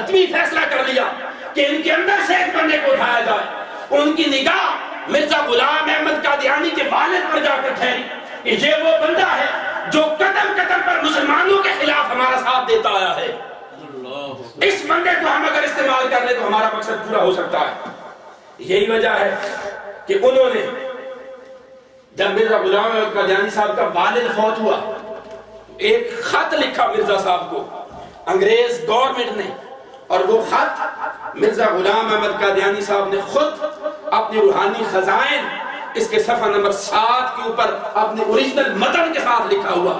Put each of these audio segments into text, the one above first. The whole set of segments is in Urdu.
حتمی فیصلہ کر لیا کہ ان کے اندر سے ایک بندے کو اٹھایا جائے۔ ان کی نگاہ مرزا غلام احمد قادیانی کے والد پر جا کر ٹھہری کہ یہ وہ بندہ ہے جو قدم قدم پر مسلمانوں کے خلاف ہمارا ساتھ دیتا آیا ہے، اس بندے کو ہم اگر استعمال کر لیں تو ہمارا مقصد پورا ہو سکتا ہے۔ یہی وجہ ہے کہ انہوں نے جب مرزا غلام احمد قادیانی صاحب کا والد فوت ہوا، ایک خط لکھا مرزا صاحب کو انگریز گورنمنٹ نے، اور وہ خط مرزا غلام احمد قادیانی صاحب نے خود اپنی روحانی خزائن اس کے صفحہ نمبر 7 کے اوپر اپنے اوریجنل متن کے ساتھ لکھا ہوا۔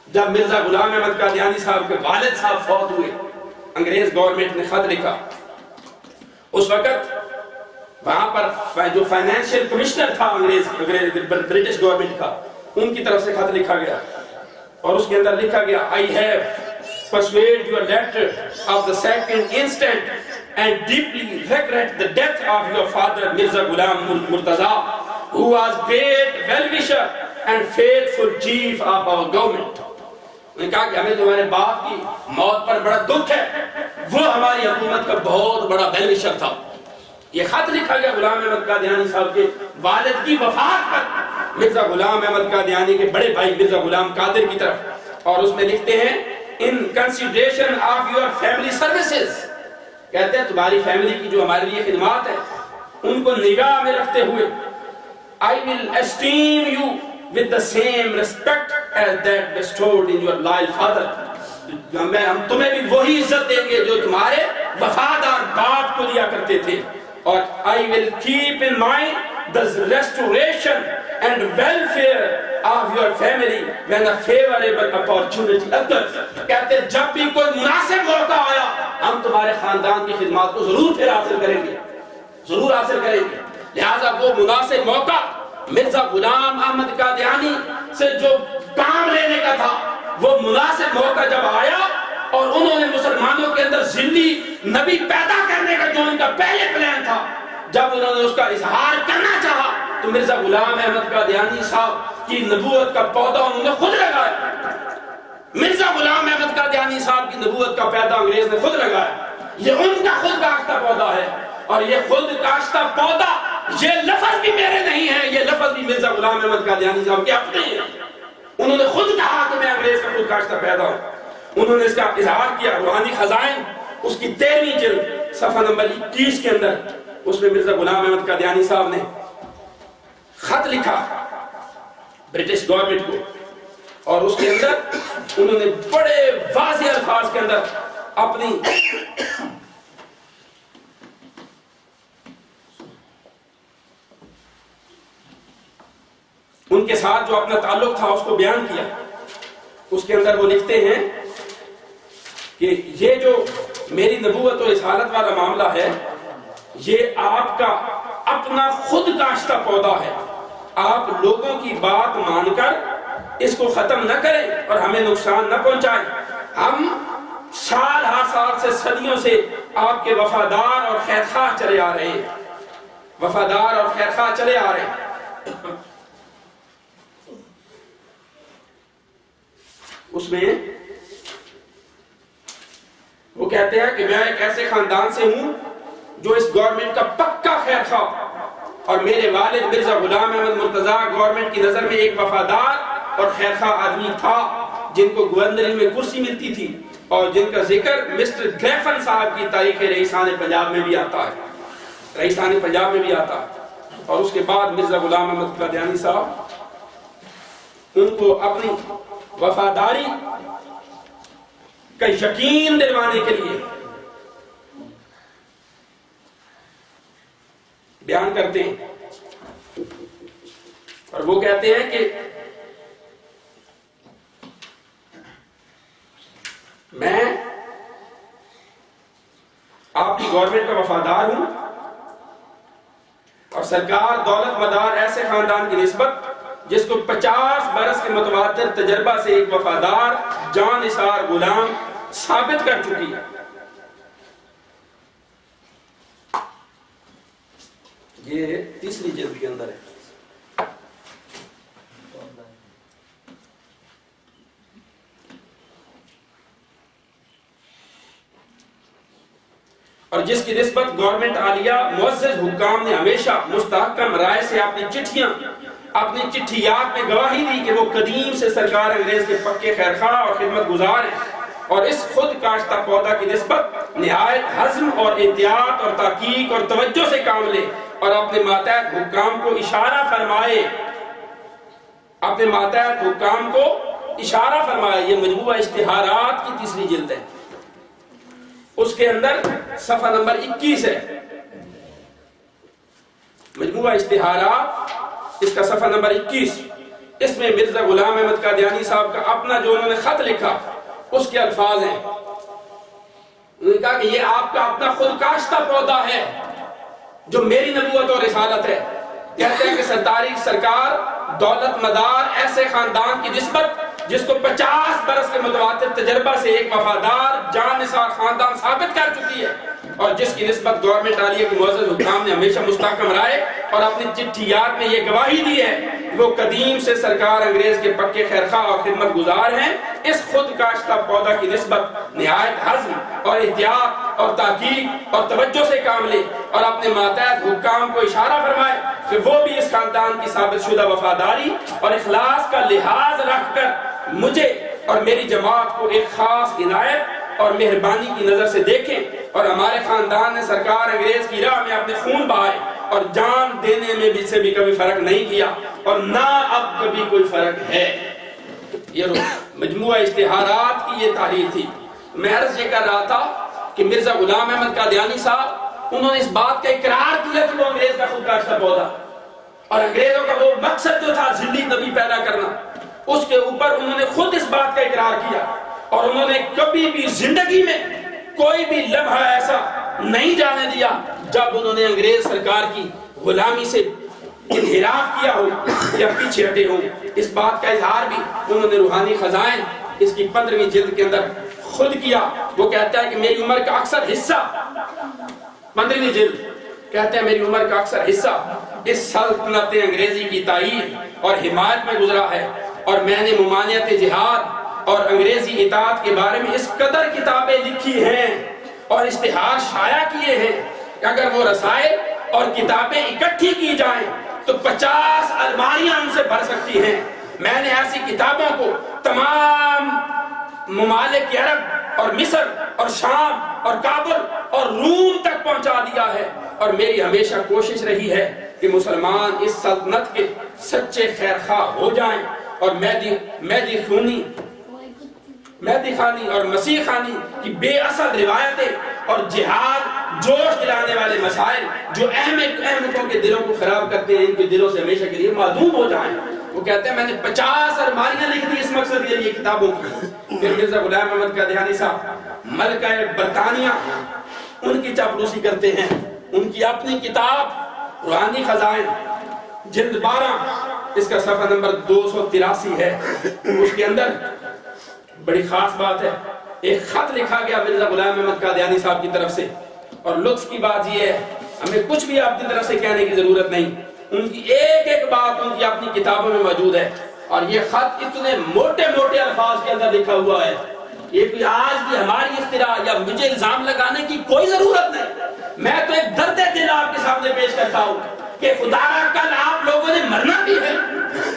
جب مرزا غلام احمد قادیانی صاحب کے والد صاحب فوت ہوئے، انگریز گورنمنٹ نے خط لکھا۔ اس وقت وہاں پر جو فائنینشیل کمشنر تھا برٹش گورنمنٹ کا، ان کی طرف سے خط لکھا گیا، اور اس کے اندر لکھا گیا I have persuaded your letter of the 2nd instant and deeply regret the death of your father Mirza Ghulam Murtaza, who was great well-wisher and faithful chief of our government۔ انہوں نے کہا کہ ہمیں تمہارے باپ کی موت پر بڑا دکھ ہے، وہ ہماری حکومت کا بہت بڑا ویل وشر تھا۔ یہ خط لکھا گیا غلام احمد قادیانی صاحب کے والد کی وفات پر مرزا غلام احمد قادیانی کے بڑے بھائی مرزا غلام قادر کی طرف، اور اس میں لکھتے ہیں in consideration of your family services، کہتے ہیں تمہاری فیملی کی جو ہمارے لیے خدمات ہیں ان کو نگاہ میں رکھتے ہوئے I will esteem you with the same respect as that bestowed in your loyal father، ہم تمہیں بھی وہی عزت دیں گے جو تمہارے وفادار باپ کو دیا کرتے تھے، اور I will keep in mind the restoration and welfare of your family when a favorable opportunity occurs۔ کہتے ہیں جب بھی کوئی مناسب موقع آیا ہم تمہارے خاندان کی خدمات کو ضرور پھر حاصل کریں گے، ضرور حاصل کریں گے۔ لہٰذا وہ مناسب موقع مرزا غلام احمد قادیانی سے جو کام لینے کا تھا، وہ مناسب موقع جب آیا اور انہوں نے مسلمانوں کے اندر ذلی نبی پیدا کرنے کا جو ان کا پہلے پلان تھا، جب انہوں نے اس کا اظہار کرنا چاہا تو مرزا غلام احمد قادیانی صاحب کی نبوت کا پودا انہوں نے خود لگایا۔ مرزا غلام احمد قادیانی صاحب کی نبوت کا پودا انگریز نے خود لگایا۔ یہ ان کا خود کاشتہ پودا ہے، اور یہ خود کاشتہ پودا، یہ لفظ بھی میرے نہیں ہے، یہ لفظ بھی مرزا غلام احمد قادیانی صاحب کے اپنے ہیں۔ انہوں نے خود کہا کہ میں انگریز کا خود کاشتہ پیدا ہوں۔ انہوں نے اس کا اظہار کیا روحانی خزائن اس کی 13ویں جلد صفحہ نمبر 21 کے اندر، اس میں مرزا غلام احمد قادیانی صاحب نے خط لکھا برٹش گورنمنٹ کو، اور اس کے اندر انہوں نے بڑے واضح الفاظ کے اندر اپنی ان کے ساتھ جو اپنا تعلق تھا اس کو بیان کیا۔ اس کے اندر وہ لکھتے ہیں کہ یہ جو میری نبوت و رسالت والا معاملہ ہے یہ آپ کا اپنا خود کاشتہ پودا ہے، آپ لوگوں کی بات مان کر اس کو ختم نہ کریں اور ہمیں نقصان نہ پہنچائیں۔ ہم سال ہر سال سے صدیوں سے آپ کے وفادار اور خیرخواہ چلے آ رہے ہیں، وفادار اور خیرخواہ چلے آ رہے ہیں۔ اس میں وہ کہتے ہیں کہ میں ایک ایسے خاندان سے ہوں جو اس گورنمنٹ کا پکا خیر خواہ، اور میرے والد مرزا غلام احمد مرتضیٰ گورنمنٹ کی نظر میں ایک وفادار اور خیر خواہ آدمی تھا، جن کو گورنری میں کرسی ملتی تھی، اور جن کا ذکر مسٹر گریفن صاحب کی تاریخ رئیسان پنجاب میں بھی آتا ہے، رئیسان پنجاب میں بھی آتا ہے۔ اور اس کے بعد مرزا غلام احمد قادیانی صاحب ان کو اپنی وفاداری کا یقین دلوانے کے لیے بیان کرتے ہیں، اور وہ کہتے ہیں کہ میں آپ کی گورنمنٹ کا وفادار ہوں، اور سرکار دولت مدار ایسے خاندان کی نسبت جس کو 50 برس کے متواتر تجربہ سے ایک وفادار جان نثار غلام ثابت کر چکی ہے۔ یہ تیسری جلد کے اندر ہے۔ اور جس کی نسبت گورنمنٹ عالیہ معزز حکام نے ہمیشہ مستحکم رائے سے اپنی چٹھیات میں گواہی دی کہ وہ قدیم سے سرکار انگریز کے پکے خیرخواہ اور خدمت گزار ہیں، اور اس خود کاشتہ پودا کی نسبت نہایت حزم اور احتیاط اور تحقیق اور توجہ سے کام لے اور اپنے ماتحت حکام کو اشارہ فرمائے۔ یہ مجموعہ اشتہارات کی تیسری جلد ہے، اس کے اندر صفحہ نمبر 21 ہے۔ مجموعہ اشتہارات، اس کا صفحہ نمبر 21، اس میں مرزا غلام احمد قادیانی صاحب کا اپنا جو انہوں نے خط لکھا اس کے الفاظ ہیں۔ انہوں نے کہا کہ یہ آپ کا اپنا خود کاشتہ پودا ہے جو میری نبوت اور رسالت ہے۔ کہتے ہیں کہ سرکار دولت مدار ایسے خاندان کی نسبت جس کو 50 برس کے متواتر تجربہ سے ایک وفادار جان نثار خاندان ثابت کر چکی ہے، اور جس کی نسبت گورنمنٹ عالیہ کے معزز حکام نے ہمیشہ مستحکم رائے اور اپنی چٹھیات میں یہ گواہی دی ہے وہ قدیم سے سرکار انگریز کے پکے خیرخواہ اور خدمت گزار ہیں۔ اس خود کاشتہ پودا کی نسبت نہایت حزم اور احتیاط اور تحقیق اور توجہ سے کام لے اور اپنے ماتحت حکام کو اشارہ فرمائے کہ وہ بھی اس خاندان کی ثابت شدہ وفاداری اور اخلاص کا لحاظ رکھ کر مجھے اور میری جماعت کو ایک خاص عنایت اور مہربانی کی نظر سے دیکھیں، اور ہمارے خاندان نے سرکار انگریز کی راہ میں اپنے خون بہائے اور جان دینے میں بھی سے بھی کبھی فرق نہیں کیا اور نہ اب کبھی کوئی فرق ہے۔ یہ مجموعہ اشتہارات کی یہ تحریر تھی۔ میں عرض یہ کر رہا تھا کہ مرزا غلام احمد قادیانی صاحب انہوں نے اس بات کا اقرار کیا کہ وہ انگریز کا خود کاشتہ پودا، اور انگریزوں کا وہ مقصد جو تھا ذلی نبی پیدا کرنا، اس کے اوپر انہوں نے خود اس بات کا اقرار کیا، اور انہوں نے کبھی بھی زندگی میں کوئی بھی لمحہ ایسا نہیں جانے دیا جب انہوں نے انگریز سرکار کی غلامی سے انحراف کیا ہو یا پیچھے ہٹے ہوں۔ اس بات کا اظہار بھی انہوں نے روحانی خزائن اس کی 15ویں جلد کے اندر خود کیا۔ وہ کہتا ہے کہ میری عمر کا اکثر حصہ، 15ویں جلد کہتے ہیں میری عمر کا اکثر حصہ اس سلطنت انگریزی کی تائید اور حمایت میں گزرا ہے، اور میں نے ممانعت جہاد اور انگریزی اطاعت کے بارے میں اس قدر کتابیں لکھی ہیں اور اشتہار شائع کیے ہیں کہ اگر وہ رسائل اور کتابیں اکٹھی کی جائیں تو 50 الماریاں ان سے بھر سکتی ہیں۔ میں نے ایسی کتابوں کو تمام ممالک عرب اور مصر اور شام اور کابل اور روم تک پہنچا دیا ہے، اور میری ہمیشہ کوشش رہی ہے کہ مسلمان اس سلطنت کے سچے خیرخواہ ہو جائیں، اور مہدی خانی اور مسیح خانی کی بے اصل روایتیں اور جہاد جوش دلانے والے مسائل جو احمقوں کے دلوں کو خراب کرتے ہیں ان کے دلوں سے ہمیشہ کے لیے معدوم ہو جائیں۔ وہ کہتے ہیں میں نے 50 الماریاں لکھ دی اس مقصد کے لیے کتابوں کی۔ پھر مرزا غلام احمد قادیانی صاحب ملکہ برطانیہ ان کی چاپلوسی کرتے ہیں۔ ان کی اپنی کتاب روحانی خزائن جلد 12 اس کا صفحہ نمبر 283 ہے، اس کے اندر بڑی خاص بات ہے، ایک خط لکھا گیا مرزا غلام احمد قادیانی صاحب کی طرف سے، اور لطف کی بات یہ ہے ہمیں کچھ بھی اپنی طرف سے کہنے کی ضرورت نہیں، ان کی ایک ایک بات ان کی اپنی کتابوں میں موجود ہے، اور یہ خط اتنے موٹے موٹے الفاظ کے اندر لکھا ہوا ہے، یہ کوئی آج بھی ہماری اختراع یا مجھے الزام لگانے کی کوئی ضرورت نہیں۔ میں تو ایک درد دل آپ کے سامنے پیش کرتا ہوں کہ خدا را کل آپ لوگوں نے مرنا بھی ہے،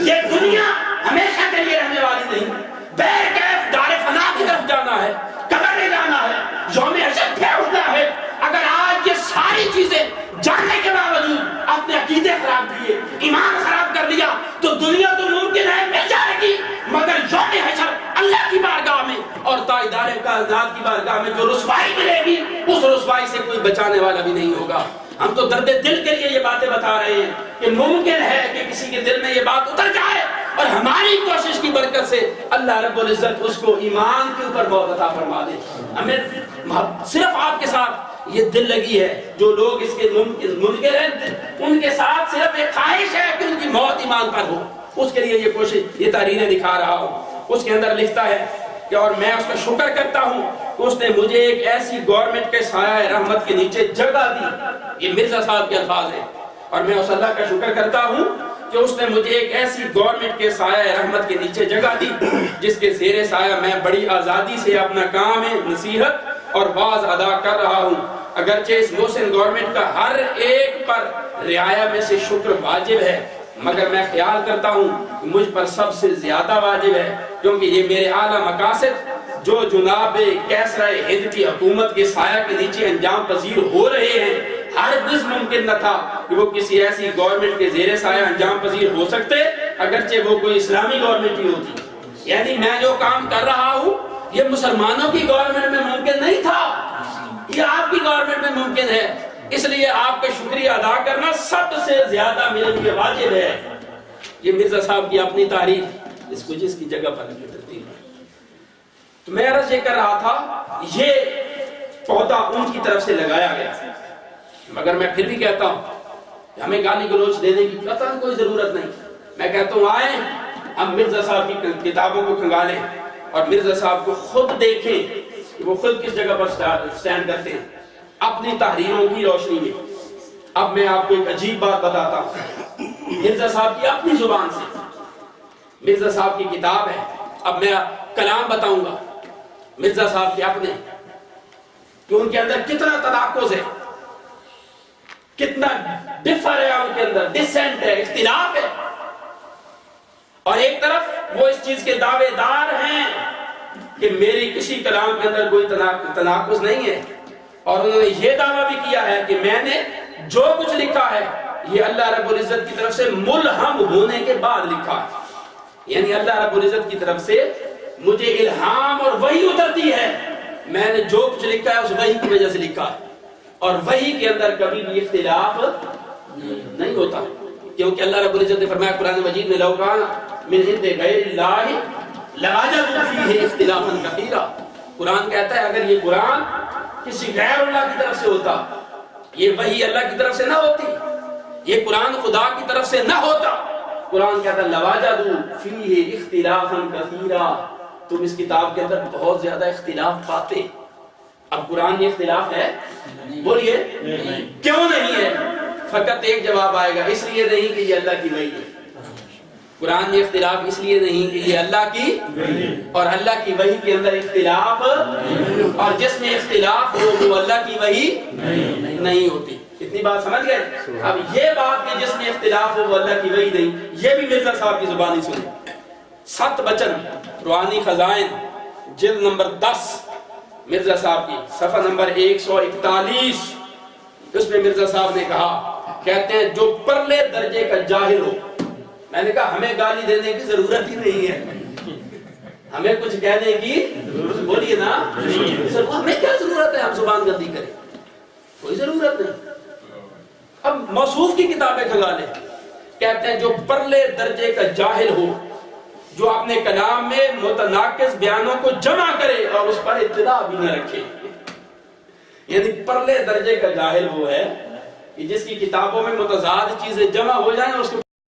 یہ دنیا ہمیشہ کے لیے رہنے والی نہیں، بیر کیف دار فنا کی طرف جانا ہے، قبر میں جانا ہے، یوم حشر پہ اٹھنا ہے۔ اگر آج یہ ساری چیزیں جاننے کے باوجود اپنے عقیدے خراب کیے، ایمان خراب کر لیا تو دنیا تو ممکن ہے مل جائے گی، مگر یوم حشر اللہ کی بارگاہ میں اور تاجدار کائنات کی بارگاہ میں جو رسوائی ملے گی اس رسوائی سے کوئی بچانے والا بھی نہیں ہوگا۔ ہم تو درد دل کے لیے یہ باتیں بتا رہے ہیں کہ ممکن ہے کہ کسی کے دل میں یہ بات اتر جائے، اور ہماری کوشش کی برکت سے اللہ رب العزت اس کو ایمان کے اوپر موت عطا فرما دے۔ ہمیں صرف آپ کے ساتھ یہ دل لگی ہے، جو لوگ اس کے منکر ہیں ان کے ساتھ صرف ایک خواہش ہے کہ ان کی موت ایمان پر ہو، اس کے لیے یہ کوشش، یہ تحریریں دکھا رہا ہوں۔ اس کے اندر لکھتا ہے کہ اور میں اس کا شکر کرتا ہوں کہ اس نے مجھے ایک ایسی گورنمنٹ کے سایہ رحمت کے نیچے جگہ دی، یہ مرزا صاحب کے الفاظ ہیں، اور میں اس اللہ کا شکر کرتا ہوں کہ اس نے مجھے ایک ایسی گورنمنٹ کے سایہ رحمت کے نیچے جگہ دی جس کے زیر سایہ میں بڑی آزادی سے اپنا کام نصیحت اور واعظ ادا کر رہا ہوں۔ اگرچہ اس محسن گورنمنٹ کا ہر ایک پر رعایا میں سے شکر واجب ہے، مگر میں خیال کرتا ہوں کہ مجھ پر سب سے زیادہ واجب ہے، کیونکہ یہ میرے اعلیٰ مقاصد جو جناب کیسرہ ہند کی حکومت کے سایہ کے نیچے انجام پذیر ہو رہے ہیں، ہرگز ممکن نہ تھا کہ وہ کسی ایسی گورنمنٹ کے زیر سایہ انجام پذیر ہو سکتے اگرچہ وہ کوئی اسلامی گورنمنٹ ہی ہوتی۔ یعنی میں جو کام کر رہا ہوں یہ مسلمانوں کی گورنمنٹ میں ممکن نہیں تھا، یہ آپ کی گورنمنٹ میں ممکن ہے، اس لیے آپ کا شکریہ ادا کرنا سب سے زیادہ میرے لیے واجب ہے۔ یہ مرزا صاحب کی اپنی تعریف، اس کو جس کی جگہ پر ترتیب ہے۔ تو میں عرض یہ کر رہا تھا یہ پودا ان کی طرف سے لگایا گیا، مگر میں پھر بھی کہتا ہوں کہ ہمیں گالی گلوچ دینے کی قطعاً کوئی ضرورت نہیں۔ میں کہتا ہوں آئیں ہم مرزا صاحب کی کتابوں کو کھنگالیں اور مرزا صاحب کو خود دیکھیں کہ وہ خود کس جگہ پر سٹینڈ کرتے ہیں اپنی تحریروں کی روشنی میں۔ اب میں آپ کو ایک عجیب بات بتاتا ہوں مرزا صاحب کی اپنی زبان سے، مرزا صاحب کی کتاب ہے، اب میں کلام بتاؤں گا مرزا صاحب کے اپنے، کہ ان کے اندر کتنا تناقض ہے، کتنا ڈفر ہے ان کے اندر، ڈسینٹ ہے، اختلاف ہے، اور ایک طرف وہ اس چیز کے دعوے دار ہیں کہ میری کسی کلام کے اندر کوئی تناقض نہیں ہے، اور انہوں نے یہ دعویٰ بھی کیا ہے کہ میں نے جو کچھ لکھا ہے یہ اللہ رب العزت کی طرف سے ملہم ہونے کے بعد لکھا ہے، یعنی اللہ رب العزت کی طرف سے مجھے الہام اور وحی اترتی ہے، میں نے جو کچھ لکھا ہے اس وحی کی وجہ سے لکھا ہے، اور وحی کے اندر کبھی بھی اختلاف نہیں ہوتا، کیونکہ اللہ رب العزت نے فرمایا قرآن مجید میں لو کان من عند غیر اللہ لوجدوا فیہ اختلافا کثیرا۔ قرآن کہتا ہے اگر یہ قرآن کسی غیر اللہ کی طرف سے ہوتا، یہ وحی اللہ کی طرف سے نہ ہوتی، یہ قرآن خدا کی طرف سے نہ ہوتا، قرآن کہتا ہے لوجدوا فیہ اختلافا کثیرا، تم اس کتاب کے اندر بہت زیادہ اختلاف پاتے۔ اب قرآن میں اختلاف ہے؟ بولیے کیوں نہیں ہے؟ فقط ایک جواب آئے گا، اس لیے نہیں کہ یہ اللہ کی وحی ہے۔ قرآن میں اختلاف اس لیے نہیں کہ یہ اللہ کی، اور اللہ کی وحی کے اندر اختلاف، اور جس میں اختلاف ہو وہ اللہ کی وحی نہیں ہوتی۔ اتنی بات سمجھ گئے؟ اب یہ بات کہ جس میں اختلاف ہو وہ اللہ کی وحی نہیں، یہ بھی مرزا صاحب کی زبانی سنیں۔ 7 بچن روحانی خزائن جلد نمبر 10 مرزا صاحب کی صفحہ نمبر 141، اس میں مرزا صاحب نے کہا، کہتے ہیں جو پرلے درجے کا جاہل ہو، میں نے کہا ہمیں گالی دینے کی ضرورت ہی نہیں ہے، ہمیں کچھ کہنے کی بولیے نا، ہمیں کیا ضرورت ہے ہم زبان گندی کریں، کوئی ضرورت نہیں۔ اب موصوف کی کتابیں کھنگا لیں، کہتے ہیں جو پرلے درجے کا جاہل ہو، جو اپنے کلام میں متناقض بیانوں کو جمع کرے اور اس پر اطلاع بھی نہ رکھے، یعنی پرلے درجے کا جاہل وہ ہے کہ جس کی کتابوں میں متضاد چیزیں جمع ہو جائیں اس کو